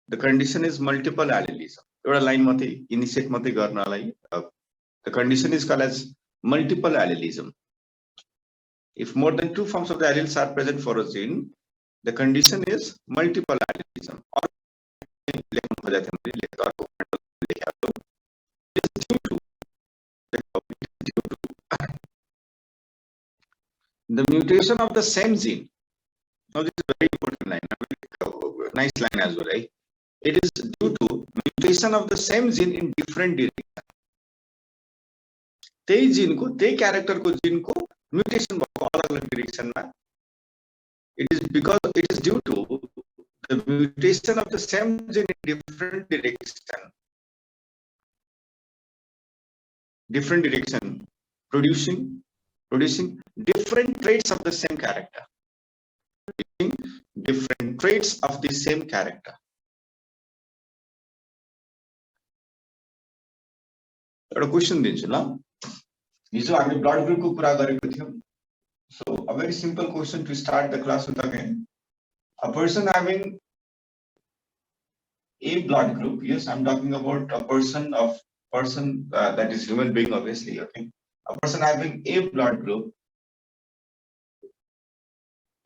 The condition is multiple allelism. एउटा line मात्रै initiate मात्रै गर्नलाई the condition is called as multiple allelism. If more than 2 forms of the alleles are present for a gene, the condition is multiple allelism. Or the mutation of the same gene. Now this is a very important line, nice line as well, right? It is due to mutation of the same gene in different direction. त्यही gene को, त्यही character को gene को mutation भएको अलग-अलग direction मा. It is because it is due to the mutation of the same gene in different direction, producing different traits of the same character. Different traits of the same character. एउटा question दिन्छु ल. हिजो हामी blood group को कुरा गरेको थियौ. So a very simple question to start the class with again. A person having A blood group, yes, I'm talking about a person that is human being, obviously. Okay, a person having A blood group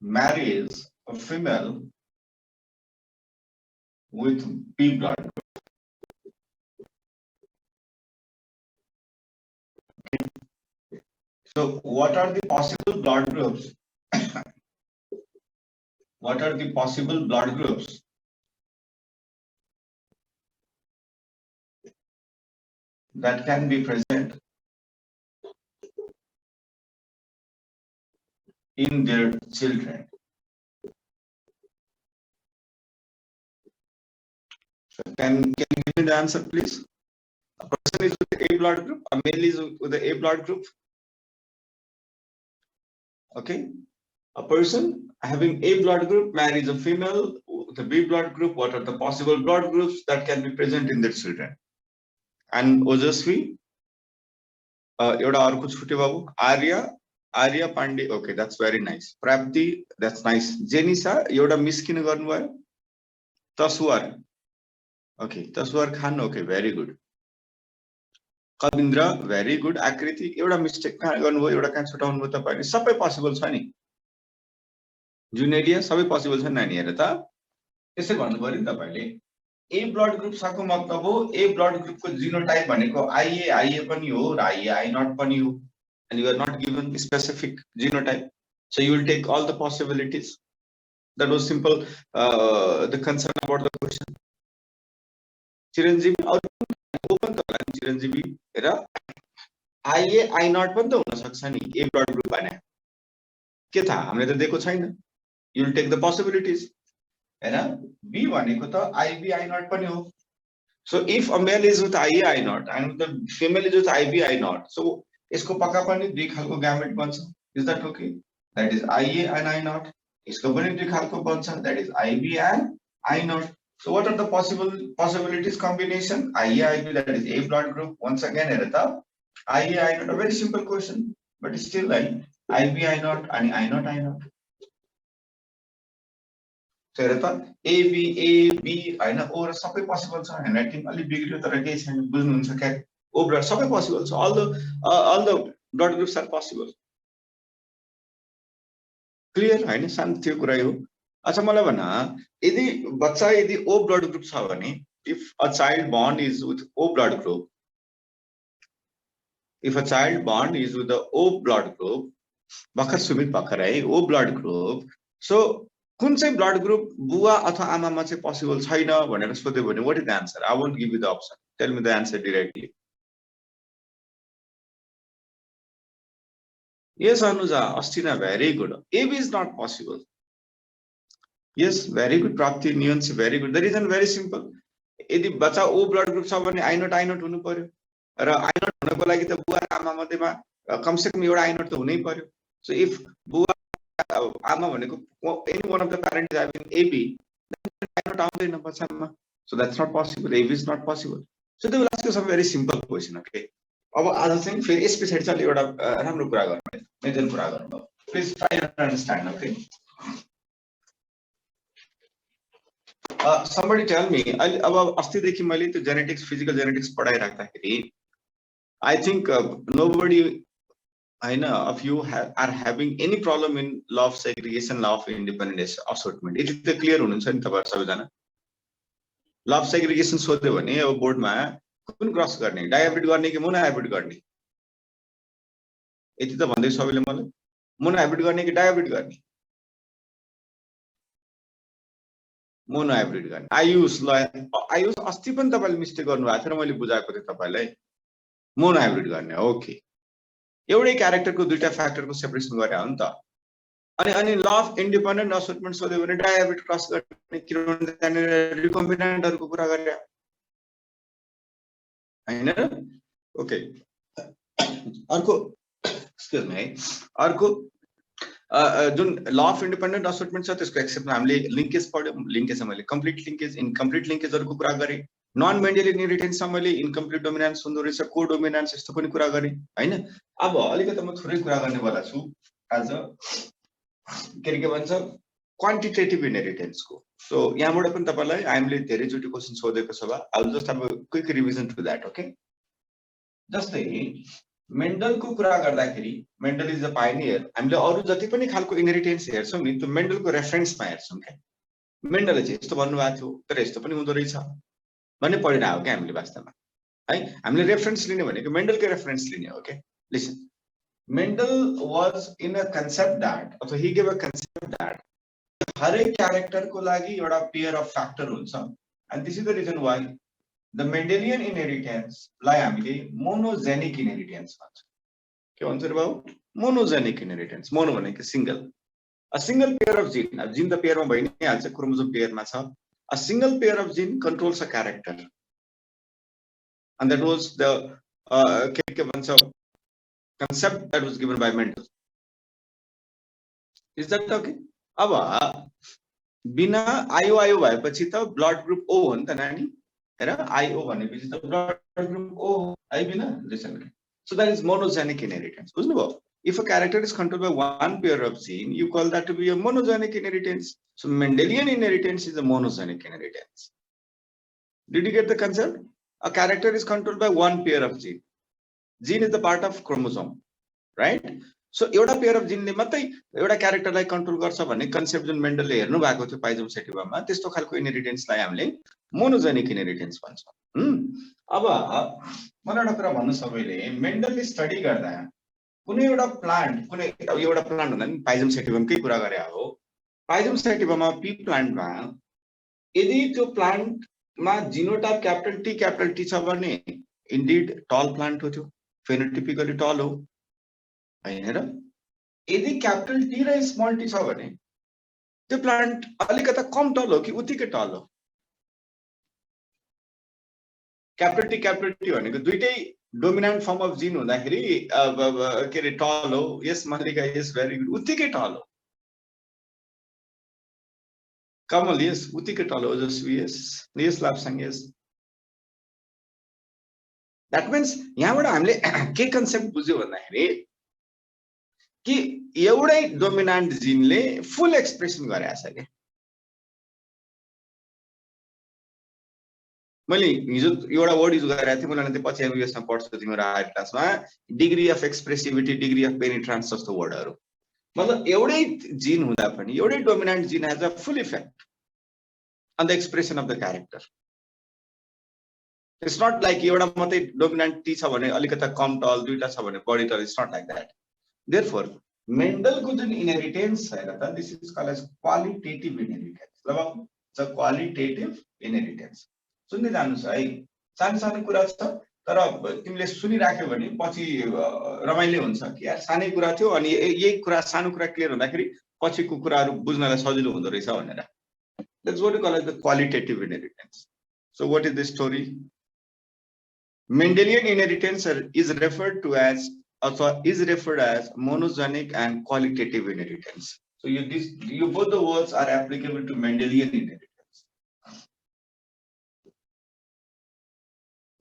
marries a female with B blood group. Okay. So what are the possible blood groups? What are the possible blood groups that can be present in their children? So can you give me the answer, please? A person is with the A blood group, a male is with the A blood group. Okay, a person having A blood group marries a female with a B blood group. What are the possible blood groups that can be present in their children? And Ojasvi, एउटा अर्को छुट्यो बाबु, Arya Pandey. Okay, that's very nice. Prapti, that's nice. Jenisa, एउटा miss किन गर्नुभयो? तस्वार. Okay, तस्वार खान. Okay, very good. Kavindra, very good. आकृति, एउटा mistake कहाँ गर्नुभयो, एउटा कहाँ छुटाउनु भयो तपाईले? सबै पोसिबल छ नि. जुनेलिया सबै पोसिबल छ नानी हेर त. त्यसै भन्नु पर्यो नि तपाईले. A blood group साको मतलब हो A blood group को जीनोटाइप भनेको IA पनि हो र I not पनि हो. And you are not given the specific genotype, so you will take all the possibilities. That was simple. The concern about the question. Chiranjeevi or open the line Chiranjeevi era IA I not पनि त हुन सक्छ नि A blood group हैन. के थाहा हामीले त दिएको छैन. You will take the possibilities. हैन. B भनेको त IB I not पनि हो. So if a male is with IA I not and the female is with IB I not, so इसको पक्का पनि दुई खालको गैमेट बन्छ. Is that okay? That is IA and I not. इसको पनि दुई खालको बन्छ. That is IB and I not. So what are the possibilities combination? IA IB, that is A blood group. Once again हेर त IA I not, a very simple question, but still like IB I not and I not. So हेर त AB हैन O र सबै possible छ. Handwriting अलि बिग्रियो तर केही छैन, बुझ्नुहुन्छ क्या? O blood सबै पोसिबल छ. All the blood groups are possible. Clear हैन? शान्त थियो कुरा यो. अच्छा मलाई भन, यदि O blood group छ भने, if a child born is with O blood group, if a child born is with the O blood group, भर्खर सुमित भर्खर है O blood group, so कुन चाहिँ blood group बुवा अथवा आमामा चाहिँ possible छैन भनेर सोध्यो भने, what is the answer? I won't give you the option. Tell me the answer directly. Yes, Anuja, Astina, very good. AB is not possible. Yes, very good. Prapti, nuance, very good. The reason very simple. यदि बच्चा O blood group छ भने I not हुनु पर्यो. र I not हुनको लागि त बुवा र आमा मध्येमा कम से कम एउटा I not त हुनै पर्यो. So if बुवा आमा भनेको any one of the parents is having AB, then I not आउँदैन पछाडीमा. So that's not possible. AB is not possible. So they will ask you some very simple question. Okay. अब आज चाहिँ फेरि यस पछाडी चाहिँ एउटा राम्रो कुरा गर्नु, मेजर कुरा गर्नु. Please try to understand. Okay. somebody tell me, अब अस्तिदेखि मैले त्यो जेनेटिक्स फिजिकल जेनेटिक्स पढाइराख्दाखेरि I think nobody I know of you are having any problem in law of segregation, law of independent assortment. It is the clear हुनुहुन्छ नि तपाईहरु सबैजना. Law of segregation सोध्यो भने अब बोर्डमा कुन क्रस गर्ने, डायहाइब्रिड गर्ने कि मोनोहाइब्रिड गर्ने? यति त भन्दै सबैले मलाई मोनोहाइब्रिड गर्ने कि डायहाइब्रिड गर्ने? मोनोहाइब्रिड गर्ने. आयुष अस्ति पनि तपाईले मिस्टेक गर्नुभएको थियो र मैले बुझाएको थिएँ तपाईलाई. मोनोहाइब्रिड गर्ने. ओके. एउटै क्यारेक्टरको दुईटा फ्याक्टरको सेपरेसन गरे हो नि त. अनि ल अफ इन्डिपेन्डेन्ट असोर्टमेन्ट सोध्यो भने डायहाइब्रिड क्रस गर्ने किनभने त्यहाँनिर रिकम्बिनेन्टहरुको कुरा गरे हैन. ओके. अर्को एक्सक्युज मी है. अर्को जुन ल अफ इन्डिपेन्डेन्ट असोर्टमेन्ट छ त्यसको एक्सेप्टमा हामीले लिंकेज पढ्यौं. लिंकेज मैले कम्प्लिट लिंकेज, इनकम्प्लिट लिंकेजहरुको कुरा गरे. नन मेन्डेलियन इनहेरिटेन्स मैले इनकम्प्लिट डोमिनेन्स हुँदो रहेछ, को डोमिनेन्स यस्तो पनि कुरा गरे हैन. अब अलिकति म थोरै कुरा गर्ने वाला छु आज के भन्छ क्वान्टिटेटिभ इनहेरिटेन्सको. सो यहाँबाट पनि तपाईलाई हामीले धेरै चोटी क्वेशन सोधेको छ बा. I will just have a quick revision to that. Okay. जस्तै मेन्डलको कुरा गर्दाखेरि मेन्डल इज अ पायोनियर. हामीले अरु जति पनि खालको इनहेरिटेन्स हेर्छौं नि त्यो मेन्डलको रेफरेन्समा हेर्छौं के. मेन्डलले चाहिँ यस्तो भन्नुभएको थियो तर यस्तो पनि हुँदो रहेछ भन्ने पढिरहेको के हामीले वास्तवमा है. हामीले रेफरेन्स लिने भनेको मेन्डलको रेफरेन्स लिने हो के. Listen, Mendel was in a concept that, so he gave a concept that हरेक क्यारेक्टरको लागि एउटा पेयर अफ फ्याक्टर हुन्छ. and this is the reason why the Mendelian inheritance लाई हामीले मोनोजेनिक इनहेरिटेन्स भन्छ. के भन्छ रे बाबु? Monogenic inheritance. मोनो भनेको single. a single pair of gene. अब जिन त पेयरमा भइ नै हाल्छ, क्रोमोसोम पेयरमा छ. a single pair of gene controls a character. and that was the के भन्छ concept that was given by Mendel. Is that okay? अब बिना आयो भएपछि त ब्लड ग्रुप O हो नि त नानी हेर. आयो भनेपछि त ब्लड ग्रुप O है बिना. Listen, so that is monogenic inheritance. बुझ्नुभयो? if a character is controlled by one pair of gene, you call that to be a monogenic inheritance. so Mendelian inheritance is a monogenic inheritance. Did you get the concept? A character is controlled by one pair of gene. Gene is the part of chromosome, right? so एउटा pair of जिनले मात्रै एउटा क्यारेक्टरलाई control गर्छ भन्ने concept जुन मेन्डलले हेर्नु भएको थियो पाइजम सेटिभामा, त्यस्तो खालको इनहेरिटेन्सलाई हामीले मोनोजेनिक इनहेरिटेन्स भन्छौं. अब मलाई एउटा कुरा भन्नु, सबैले मेन्डलले स्टडी गर्दा कुनै एउटा प्लान्ट, कुनै एउटा प्लान्ट भन्दा नि पाइजम सेटिभमकै कुरा गरे हो. पाइजम सेटिभममा पी प्लान्टमा यदि त्यो प्लान्टमा जिनोटाइप क्यापिटल टी छ भने इन्डिड टल प्लान्ट हो, त्यो फेनोटिपिकली टल हो हैन र. यदि क्यापिटल टी र स्मल टी छ भने त्यो प्लान्ट अलिकता कम टल हो कि उत्तिकै टल हो? क्यापिटल टी भनेको दुईटै डोमिनेन्ट फर्म अफ जिन हुँदाखेरि के रे टल हो. यस मल्लिका, यस भेरी गुड, उत्तिकै टल हो. कमल यस उत्तिकै टल हो. जसवी यस लाप्साङ यस. द्याट मिन्स यहाँबाट हामीले के कन्सेप्ट बुझ्यो भन्दाखेरि कि एउटै डोमिनेन्ट जिनले फुल एक्सप्रेसन गरेछ के. मैले हिजो एउटा वर्ड युज गरेको थिएँ, मलाई पछि एमबीबीएसमा पढ्छु तिम्रो हायर क्लासमा, डिग्री अफ एक्सप्रेसिभिटी, डिग्री अफ पेनिट्रान्स जस्तो वर्डहरु. मतलब एउटै जिन हुँदा पनि एउटै dominant gene has a full effect on the expression of the character. It's not like एउटा मात्रै डोमिनेन्ट टी छ भने अलिकता कम टल, दुईटा छ भने बढी टल. It's not like that. Therefore मेन्डलको जुन इनहेरिटेन्स छ हैन त, this is called as qualitative inheritance. मतलब द क्वालिटेटिभ इनहेरिटेन्स. सुन्दै जानुस् है, सानो सानो कुरा छ तर तिमीले सुनिराख्यौ भने पछि रमाइलो हुन्छ कि यार सानै कुरा थियो अनि यही कुरा सानो कुरा क्लियर हुँदाखेरि पछिको कुराहरु बुझ्नलाई सजिलो हुँदो रहेछ भनेर. That's what we call as the qualitative inheritance. So what is the story? Mendelian inheritance is referred as monogenic and qualitative inheritance. So you both the words are applicable to Mendelian inheritance.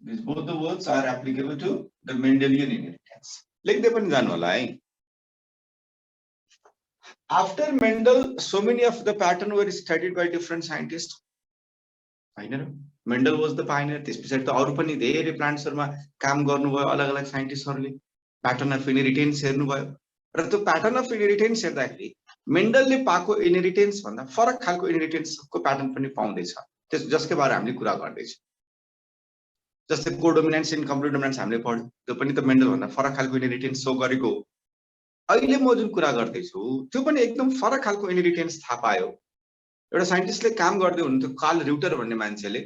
These both the words are applicable to the Mendelian inheritance. लेख्दै पनि जानु होला है. After Mendel, so many of the pattern were studied by different scientists. हैन र Mendel was the pioneer त्यसपछि त अरु पनि धेरै प्लान्ट्सहरुमा काम गर्नुभयो अलग अलग साइन्टिस्टहरुले प्याटर्न अफ इनहेरिटेन्स हेर्नुभयो र त्यो प्याटर्न अफ इनहेरिटेन्स हेर्दाखेरि मेन्डलले पाएको इनहेरिटेन्स भन्दा फरक खालको इनहेरिटेन्सको प्याटर्न पनि पाउँदैछ त्यस जसको बारे हामीले कुरा गर्दै छौं जस्तै कोडोमिनेन्स एन्ड कम्प्लिट डोमिनेन्स हामीले पढ्यौं त्यो पनि त मेन्डल भन्दा फरक खालको इनहेरिटेन्स सो गरेको हो अहिले म जुन कुरा गर्दै छु त्यो पनि एकदम फरक खालको इनहेरिटेन्स थाहा पायो एउटा साइन्टिस्टले काम गर्दै हुनुहुन्थ्यो कार्ल र्युटर भन्ने मान्छेले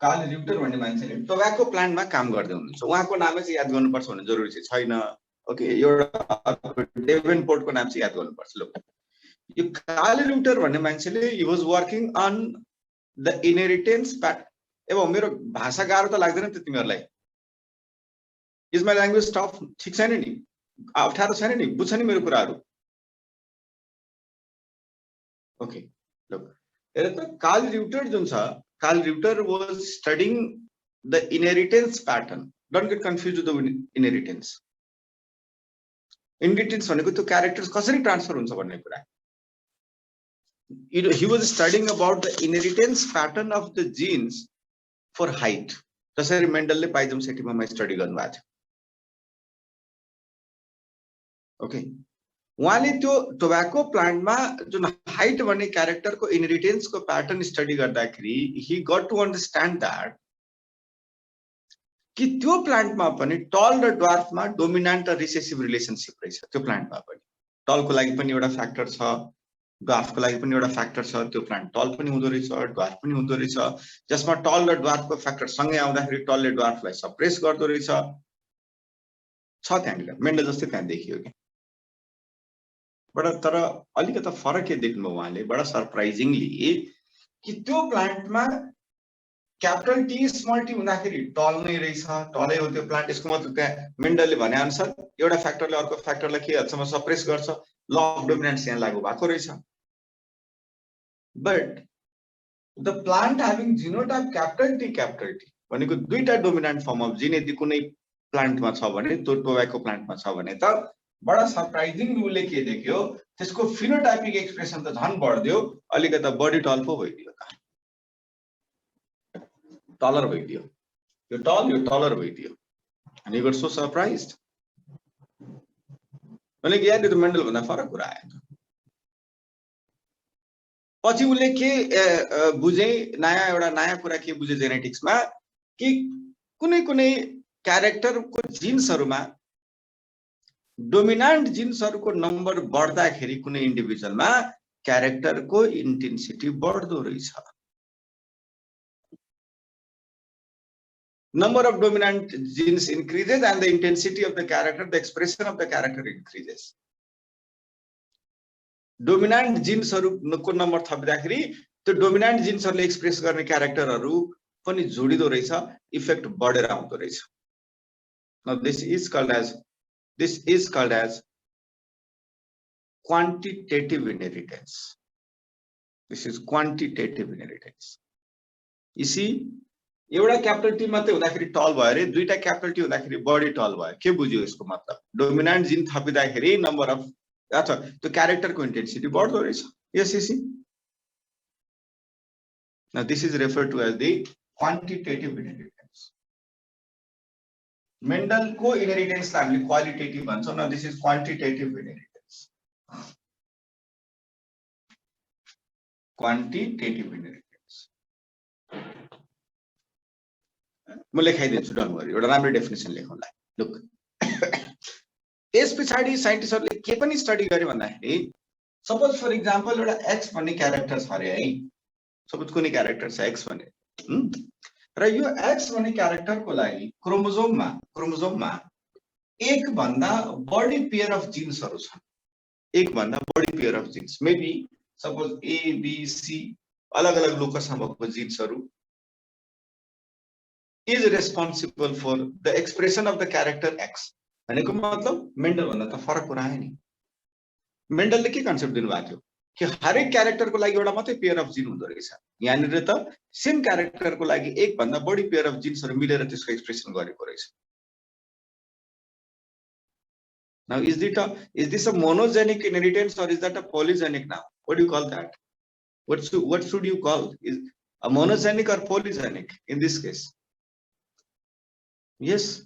कार्ल र्युटर भन्ने मान्छेले टोब्याको प्लान्टमा काम गर्दै हुनुहुन्छ उहाँको नाम चाहिँ याद गर्नुपर्छ भन्ने जरुरी चाहिँ छैन ओके एउटा डेभनपोर्टको नाम चाहिँ याद गर्नुपर्छ ल यो कार्ल र्युटर भन्ने मान्छेले he was working on the inheritance pattern अब मेरो भाषा गाह्रो त लाग्दैन त तिमीहरुलाई इज माई ल्याङ्ग्वेज टफ ठीक छैन नि अप्ठ्यारो छैन नि बुझ्छ नि मेरो कुराहरु ओके लुक हेर त कार्ल र्युटर जुन छ Koelreuter was studying the inheritance pattern don't get confuse with the inheritance inheritance भनेको त्यो क्यारेक्टर्स कसरी ट्रान्सफर हुन्छ भन्ने कुरा he was studying about the inheritance pattern of the genes for height जसरी मेन्डलले पाइजम सेटिमामा स्टडी गर्नुभएको थियो ओके उहाँले त्यो टोब्याको प्लान्टमा जुन हाइट भन्ने क्यारेक्टरको इनहेरिटेन्सको प्याटर्न स्टडी गर्दाखेरि he got to understand that कि त्यो प्लान्टमा पनि टल र ड्वार्फमा डोमिनेन्ट र रिसेसिभ रिलेसनशिप रहेछ त्यो प्लान्टमा पनि टलको लागि पनि एउटा फ्याक्टर छ ड्वार्फको लागि पनि एउटा फ्याक्टर छ त्यो प्लान्ट टल पनि हुँदो रहेछ ड्वार्फ पनि हुँदो रहेछ जसमा टल र ड्वार्फको फ्याक्टर सँगै आउँदाखेरि टलले ड्वार्फलाई सप्रेस गर्दो रहेछ छ त्यहाँनिर मेन्डल जस्तै त्यहाँ देखियो कि बडा तर अलिकति फरक के देख्नु उहाँले बडा सरप्राइजिङली कि त्यो प्लान्टमा क्यापिटल टी स्मल टी हुँदाखेरि टल नै रहेछ टलै हो त्यो प्लान्ट यसको मतलब त्यहाँ मेन्डलले भने अनुसार एउटा फ्याक्टरले अर्को फ्याक्टरलाई के हदसम्म सप्रेस गर्छ ल अफ डोमिनेन्स यहाँ लागू भएको रहेछ but the plant having genotype capital T भनेको दुईटा डोमिनेन्ट फर्म अफ जिन यदि कुनै प्लान्टमा छ भने त्यो टोब्याको प्लान्टमा छ भने त बडा सरप्राइजिङ रूपले के देख्यो त्यसको फिनोटाइपिक एक्सप्रेसन त झन् बढ्दियो अलिकति बडी टल पो भइदियो टलर भइदियो यो टलर भइदियो अनि गट सो सरप्राइज्ड भने कि यार यो त मेन्डल भन्दा फरक कुरा आयो पछि उले के बुझे एउटा नयाँ कुरा के बुझे जेनेटिक्समा कि कुनै कुनै क्यारेक्टरको जिन्सहरुमा डोमिनेन्ट जिन्सहरुको नम्बर बढ्दाखेरि कुनै इन्डिभिजुअलमा क्यारेक्टरको इन्टेन्सिटी बढ्दो रहेछ number of dominant genes increases and the intensity of the character the expression of the character increases dominant genes को नम्बर थप्दाखेरि त्यो डोमिनेन्ट जिन्सहरुले एक्सप्रेस गर्ने क्यारेक्टरहरु पनि जोडिदो रहेछ इफेक्ट बढेर आउँदो रहेछ now this is called as quantitative inheritance this is quantitative inheritance you see एउटा capital T मात्रै हुँदाखेरि टल भयो रे दुईटा क्यापिटल टी हुँदाखेरि बडी टल भयो के बुझ्यो यसको मतलब डोमिनेन्ट जिन थपिदाखेरि नम्बर अफ अथवा त्यो क्यारेक्टरको इन्टेन्सिटी बढ्दो रहेछ यस यस now this is referred to as the quantitative inheritance Mendel को इनहेरिटेन्स लाई हामीले qualitative भन्छौं now this is quantitative inheritance quantitative inheritance म लेखाइदिन्छु डोन्ट वरी एउटा राम्रो डेफिनेसन लेखौँला लुक यस पछाडी साइन्टिस्टहरुले के पनि स्टडी गरे भन्दाखेरि सपोज फर एक्जाम्पल एउटा x भन्ने क्यारेक्टर छ रे है सपोज कुनै क्यारेक्टर छ x भन्ने र यो x भन्ने क्यारेक्टरको लागि क्रोमोजोममा एक भन्दा बढी पेयर अफ जिन्सहरु छन् एक भन्दा बढी pair of jeans maybe suppose a b c अलग अलग लोकसमा भएको जिन्सहरु is responsible for the expression of the character x भनेको मतलब मेन्डल भन्दा त फरक कुरा आयो नि मेन्डलले के कन्सेप्ट दिनुभएको थियो कि हरेक क्यारेक्टरको लागि एउटा मात्रै पेयर अफ जिन हुँदो रहेछ यहाँनिर त सेम क्यारेक्टरको लागि एक भन्दा बढी पेयर अफ जिन्सहरु मिलेर त्यसको एक्सप्रेसन गरेको रहेछ Now, is this a monogenic inheritance or is that a polygenic now? What do you call that? What should you call? Is a monogenic or polygenic in this case? Yes,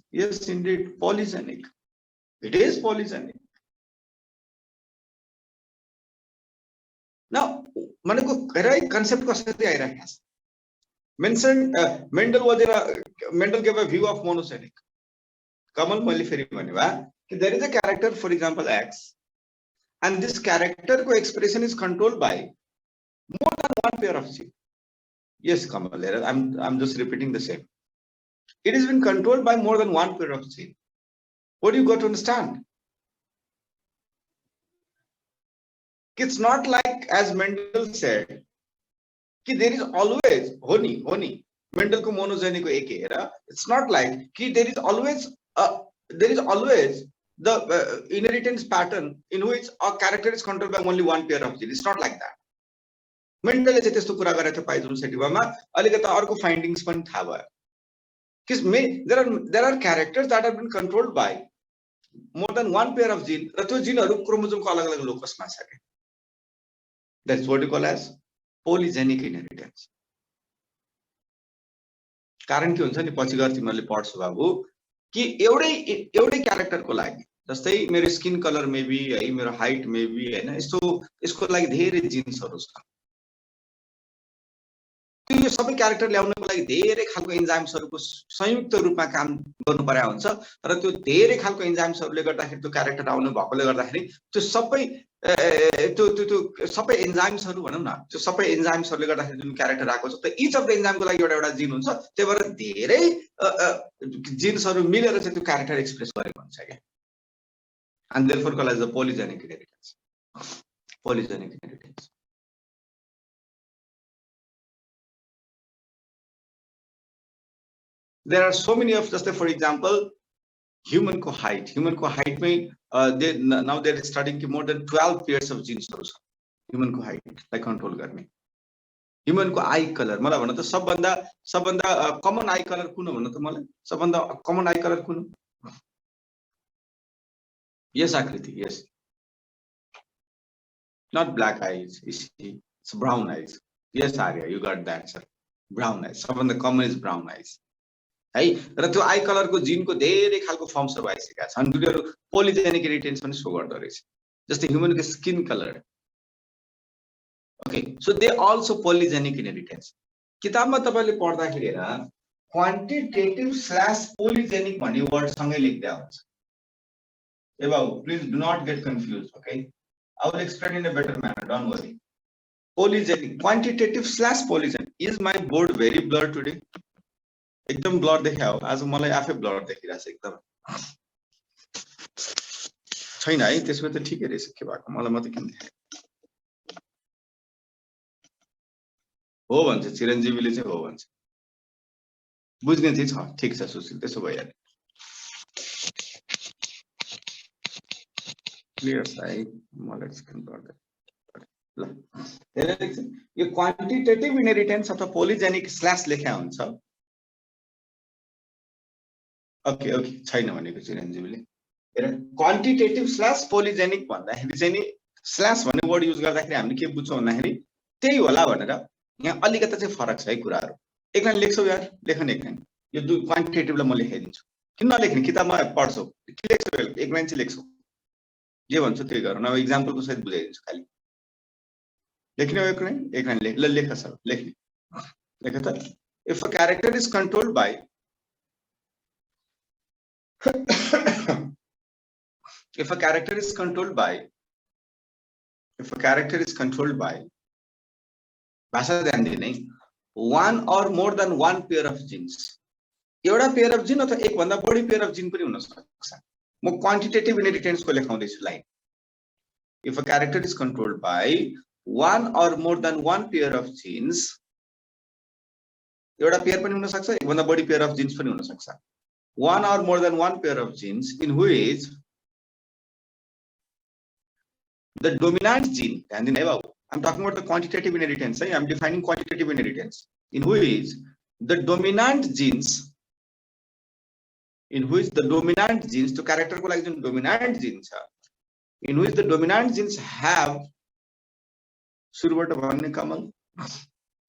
indeed, polygenic. It is polygenic. Now, concept mentioned Mendel gave a view of monogenic. Kamal there is a character, for example, X, and this character expression is controlled by more than one pair of genes. Yes, Kamal, I'm just repeating the same. It has been controlled by more than one pair of genes. What do you got to understand? It's not like, as Mendel said, there is always honi Mendel ko monogenic ko ek hai. It's not like there is always the inheritance pattern in which a character is controlled by only one pair of genes. It's not like that. Mendel le त्यस्तो कुरा गरेको पाइजोन सेटिभामा अलिकता अर्को फाइन्डिंग्स पनि थाहा भयो. There are characters that have been controlled by more than one pair of genes र त्यो जिनहरु क्रोमोजोमको अलग-अलग लोकसमा छ के. That's what you call as polygenic inheritance. कारण के हुन्छ नि पछि गएर तिमीहरुले पढ्छौ बाबु कि एउटै क्यारेक्टरको लागि जस्तै मेरो स्किन कलर मेबी है मेरो हाइट मेबी हैन यसको लागि धेरै जिन्सहरु छ. यो सबै क्यारेक्टर ल्याउनको लागि धेरै खालको एन्जाइम्सहरुको संयुक्त रूपमा काम गर्नु पर्या हुन्छ र त्यो धेरै खालको एन्जाइम्सहरुले गर्दाखेरि त्यो क्यारेक्टर आउनु भएकोले गर्दाखेरि त्यो सबै एन्जाइम्सहरु भनौं न त्यो सबै एन्जाइम्सहरुले गर्दाखेरि जुन क्यारेक्टर आएको छ त इच अफ द एन्जाइमको लागि एउटा जिन हुन्छ त्यही भएर धेरै जिन्सहरु मिलेर चाहिँ त्यो क्यारेक्टर एक्सप्रेस गरेको हुन्छ के. And therefore called as the polygenic inheritance. Polygenic inheritance. There are so many of, just for example, human को height में now they are studying more than 12 pairs of genes also. Human को height like control गर्ने. Human को eye color मलाई भन्न त सबभन्दा common eye color कुन हो भन्न त मलाई सबभन्दा common eye color कुन हो? Yes, Akriti, yes. Not black eyes, it's brown eyes. Yes, Arya, you got that, sir. Brown eyes. सबभन्दा common is brown eyes. है र त्यो आई कलर को जिन को धेरै खालको फर्म्सहरु आइसकेका छन् दुनीहरु पोलिजेनिक इरिटेन्स पनि शो गर्दो रहेछ जस्तै ह्युमन को skin colour. Okay so they also polygenic inheritance. किताबमा तपाईले पढ्दाखेरि हेर क्वान्टिटेटिभ स्ल्याश पोलिजेनिक भन्ने वर्ड सँगै लेख्दै हुन्छ. ए बाबु please do not get confuse. Okay I will explain in a better manner, don't worry. Polygenic quantitative slash polygenic. Is my board very blur today? एकदम ब्लर देखायो आज मलाई आफै ब्लर देखिरहेछ एकदम छैन है त्यसमा त ठिकै रहेछ के भएको मलाई मात्र किन देखायो हो भन्छ चिरञ्जीवीले चाहिँ हो भन्छ बुझ्ने चाहिँ छ ठीक छ सुशील त्यसो भइहाल्यो क्लियर छ है मलाई स्क्रिन गर्दै ल हेर्नु यो क्वान्टिटेटिभ इनहेरिटेन्स अथवा पोलिजेनिक स्ल्याश लेख्या हुन्छ. ओके छैन भनेको चिरञ्जीवीले हेर क्वान्टिटेटिभ स्ल्याश पोलिजेनिक भन्दाखेरि चाहिँ नि स्ल्याश भन्ने वर्ड युज गर्दाखेरि हामीले के बुझ्छौं भन्दाखेरि त्यही होला भनेर यहाँ अलिकति चाहिँ फरक छ है कुराहरु. एक लाइन लेख्छौ यार लेख न एक लाइन यो दुई क्वान्टिटेटिभलाई म लेखाइदिन्छु किन नलेख्ने किताबमा पढ्छौ के लेख्छौ एक लाइन चाहिँ लेख्छौ जे भन्छ त्यही गर न एक्जाम्पलको सहित बुझाइदिन्छु खाली लेख्ने एक लाइन लेख सर लेख्ने लेख त. If a character is controlled by if a character is controlled by भाषा ध्यान दिने one or more than one pair of genes. एउटा पेयर अफ जिन अथवा एक भन्दा बढी पेयर अफ जिन पनि हुन सक्छ. म क्वान्टिटेटिभ इनहेरिटेन्स को लेखाउँदै छु line. if a character is controlled by one or more than one pair of genes एउटा पेयर पनि हुन सक्छ एक भन्दा बढी पेयर अफ जिन्स पनि हुन सक्छ. one or more than one pair of genes in which the dominant gene, and I'm talking about the quantitative inheritance. I'm defining quantitative inheritance in which the dominant genes in which the dominant genes to character को लागि जुन dominant genes छ in which the dominant genes have सुरुबाट भन्ने कमल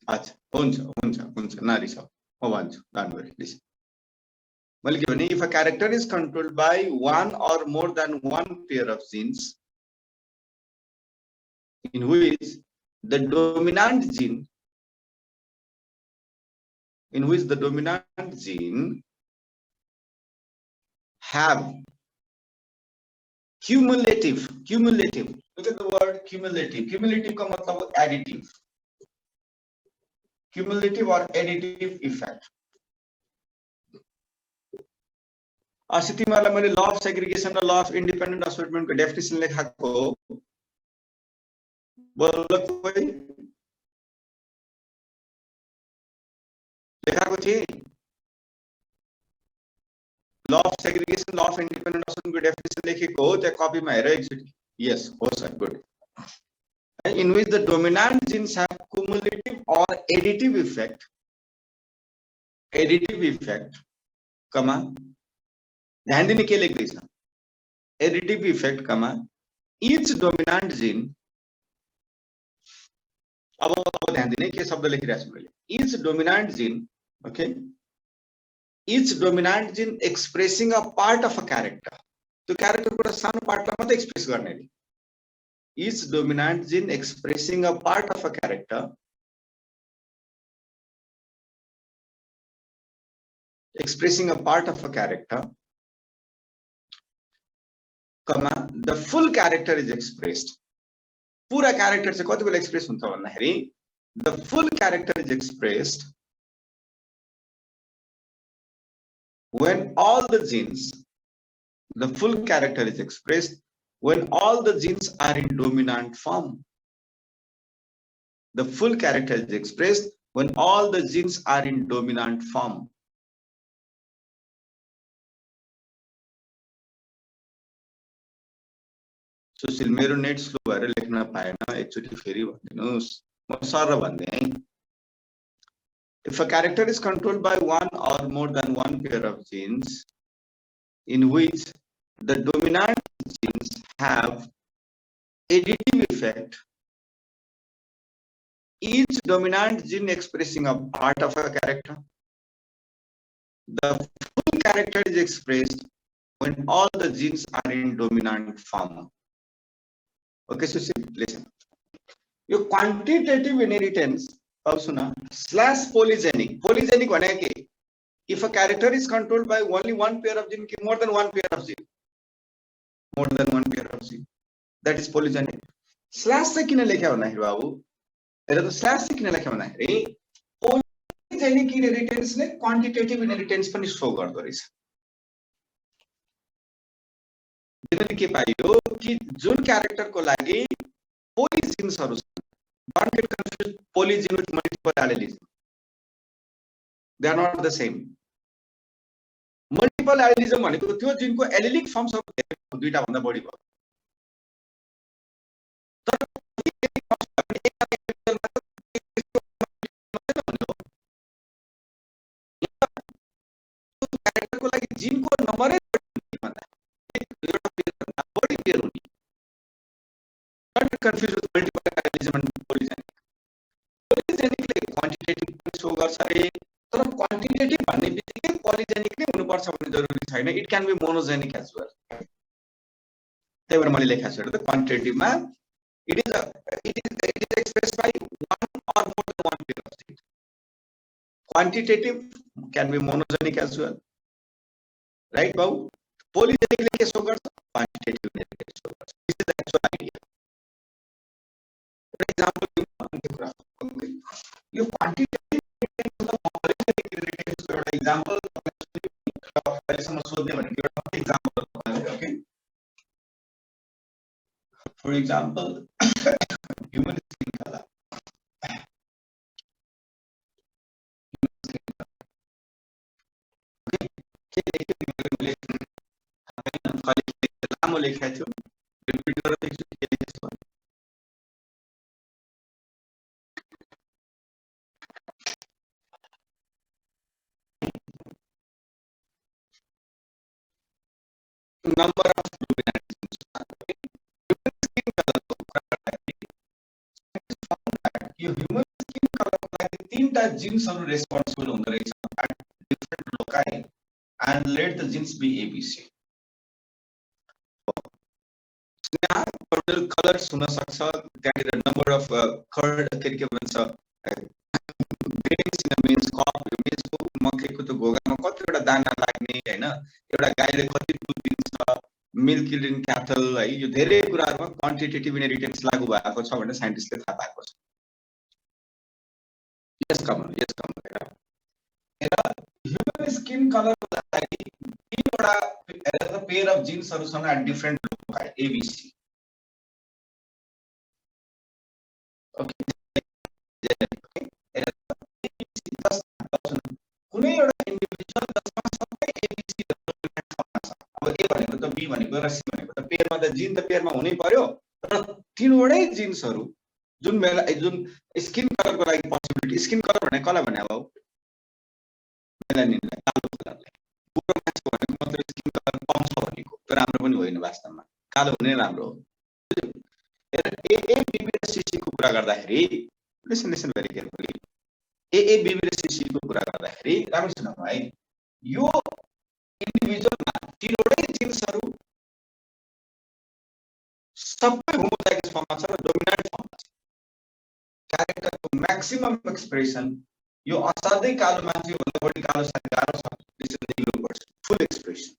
अच्छा हुन्छ हुन्छ हुन्छ नारी छ म भन्छु डोन्ट वरी लिसन मैले के भने if a character is controlled by one or more than one pair of genes in which the dominant gene have cumulative look at the word cumulative का मतलब cumulative or additive effect अस्ति तिमीहरुलाई मैले law of segregation र law of independent assortment को definition लेखाको बोल कोही लेखाको थिए law of segregation law of independent assortment को डेफिनेशन लेखेको हो त्यहाँ कपीमा हेर एकचोटी यस हो sir good in which the dominant genes have cumulative or additive effect कमा ध्यान दिने के लेख्दैछ additive effect कमा each dominant gene अब ध्यान दिने के शब्द लेखिरहेछु मैले each dominant gene okay each dominant gene expressing a part of a character त्यो character को सानो पार्टलाई मात्र एक्सप्रेस गर्ने नि each dominant gene expressing a part of a character comma the full character is expressed पूरा character चाहिँ कति बेला एक्सप्रेस हुन्छ भन्दाखेरि the full character is expressed when all the genes the full character is expressed when all the genes are in dominant form the full character is expressed when all the genes are in dominant form Sushil मेरो net slow भएर लेख्न पाएन एकचोटी फेरि भनिदिनुस् म sir भन्दै है if a character is controlled by one or more than one pair of genes in which the dominant genes have additive effect each dominant gene expressing a part of a character the full character is expressed when all the genes are in dominant form okay Sushil listen your quantitative inheritance also na slash polygenic भनेको के if a character is controlled by only one pair of gene more than one pair of gene that is polygenic slash चाहिँ किन लेख्या भन्दाखेरि बाबु हेर त slash चाहिँ किन लेख्या भन्दाखेरि polygenic inheritance ले quantitative inheritance पनि शो गर्दो रहेछ किनभने के पाइयो कि जुन क्यारेक्टर को लागि पोलिजिन्सहरु don't get confused polygene with multiple allelism they are not the same multiple allelism भनेको त्यो जिनको एलिलिक फर्म सब दुईटा भन्दा बढी भयो तर क्यारेक्टर को लागि जिनको नम्बरै don't get confused with multiple allelism and polygenic ले क्वान्टिटेटिभ शो गर्छ रे तर क्वान्टिटेटिभ भन्ने बित्तिकै पोलिजेनिक नै हुनुपर्छ भन्ने जरुरी छैन it can be monogenic as well त्यही भएर मैले लेखेको छु त क्वान्टिटेटिभमा it is expressed by one or more than one pair of genes quantitative can be monogenic as well right bau polygenic ले के शो गर्छ quantitative ले के शो गर्छ this is the actual idea for example you quantitative example okay for example human skin color लामो लेखेको छु repeat गरेर लेख्छु के लेखेछु number of luminant genes. Human skin color को कुरा गर्दाखेरि यो human skin color को लागि तीनटा जिन्सहरु रेस्पोन्सिबल हुँदो रहेछ at different loci and let the genes be ABC. यहाँ टोटल कलर्स हुन सक्छ, त्यहाँनिर नम्बर अफ के भन्छ ग्रेन्स इन मिन्स कप, मिन्सको मकैको त्यो घोगामा कतिवटा दाना लाग्ने हैन, एउटा गाईले कति दुध दिन्छ, मिल्क यील्डिङ क्याटल है, यो धेरै कुराहरुमा क्वान्टिटेटिभ इनहेरिटेन्स लागू भएको छ भनेर साइन्टिस्टले थाहा पाएको छ. यस कमन ह्युमन स्किन कलरको लागि तीनवटा पेयर अफ जिन्सहरु छन् एट डिफरेन्ट लोकाइ ABC. कुनै एउटा इन्डिभिजुअल जसमा सबै ABC डोमिनेन्ट फर्ममा छ. अब A भनेको त B भनेको र C भनेको त पेयरमा त जिन त पेयरमा हुनै पर्यो, तर तीनवटै जिन्सहरु जुन स्किन कलरको लागि पोसिबिलिटी, स्किन कलर भने कला भने अब मेलानिन कालो कलरलाई, बुढो मान्छे भनेको मात्र स्किन कलर कम छ भनेको त्यो राम्रो पनि होइन, वास्तवमा कालो हुने राम्रो हो. AABB र CC को कुरा गर्दाखेरि लिसन भेरी केयरफुली, AABB र CC को कुरा गर्दाखेरि राम्रो सुन्नु है, यो इन्डिभिजुअलमा तीनवटै जिन्सहरु सबै होमोजाइगस फर्ममा छ र डोमिनेन्ट फर्ममा छ. क्यारेक्टरको म्याक्सिमम एक्सप्रेसन यो असाध्यै कालो मान्छे भन्दा बढी कालो साथ गाह्रो छ. This is the yellow person full expression.